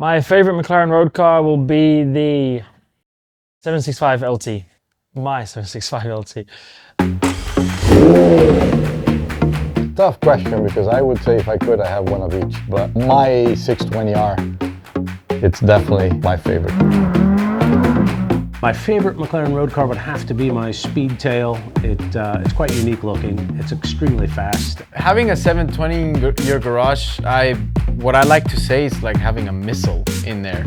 My favorite McLaren road car will be the 765 LT. My 765 LT. Tough question, because I would say if I could, I have one of each. But my 620R, it's definitely my favorite. My favorite McLaren road car would have to be my Speedtail. It's quite unique looking. It's extremely fast. Having a 720 in your garage, what I like to say is like having a missile in there.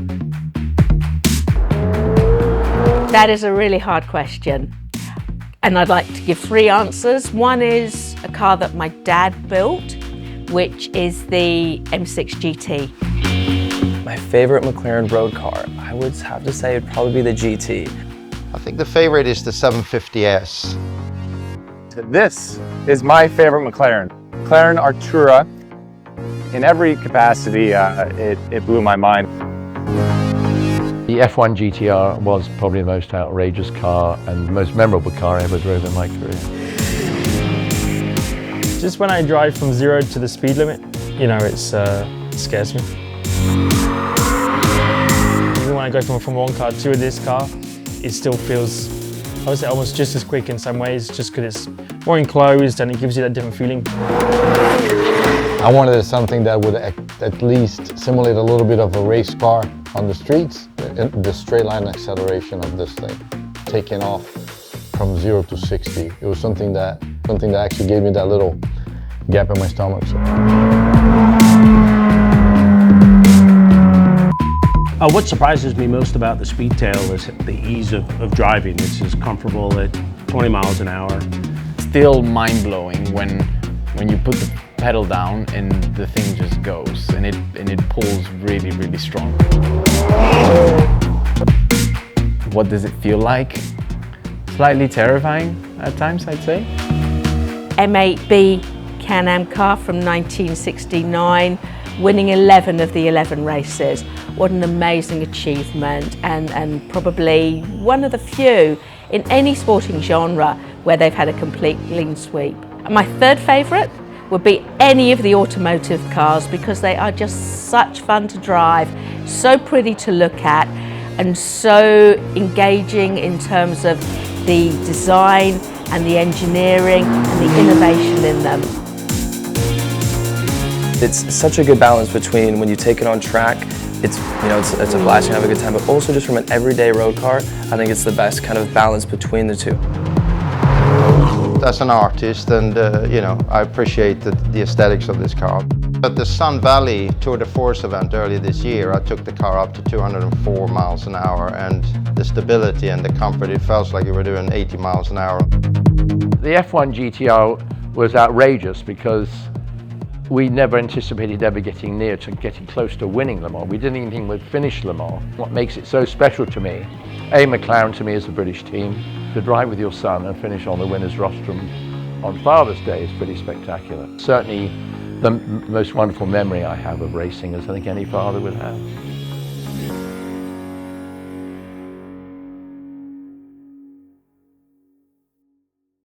That is a really hard question. And I'd like to give three answers. One is a car that my dad built, which is the M6 GT. My favorite McLaren road car, I would have to say it'd probably be the GT. I think the favorite is the 750S. This is my favorite McLaren. McLaren Artura. In every capacity, it blew my mind. The F1 GTR was probably the most outrageous car and the most memorable car I ever drove in my career. Just when I drive from 0 to the speed limit, you know, it scares me. Even when I go from one car to this car, it still feels, I would say, almost just as quick in some ways, just because it's more enclosed and it gives you that different feeling. I wanted something that would at least simulate a little bit of a race car on the streets. The straight line acceleration of this thing, taking off from 0 to 60. It was something that actually gave me that little gap in my stomach. So. What surprises me most about the Speedtail is the ease of driving. It's just comfortable at 20 miles an hour. Still mind-blowing when you put the pedal down and the thing just goes and it pulls really, really strong. What does it feel like? Slightly terrifying at times, I'd say. M8B Can-Am car from 1969, winning 11 of the 11 races. What an amazing achievement, and probably one of the few in any sporting genre where they've had a complete clean sweep. And my third favourite would be any of the automotive cars, because they are just such fun to drive, so pretty to look at, and so engaging in terms of the design and the engineering and the innovation in them. It's such a good balance between when you take it on track, it's a blast, you have a good time, but also just from an everyday road car, I think it's the best kind of balance between the two. As an artist, and I appreciate the aesthetics of this car. At the Sun Valley Tour de Force event earlier this year, I took the car up to 204 miles an hour, and the stability and the comfort, it felt like you were doing 80 miles an hour. The F1 GTR was outrageous because we never anticipated ever getting close to winning Le Mans. We didn't even think we'd finish Le Mans. What makes it so special to me, McLaren to me is a British team. To drive with your son and finish on the winner's rostrum on Father's Day is pretty spectacular. Certainly the most wonderful memory I have of racing, as I think any father would have.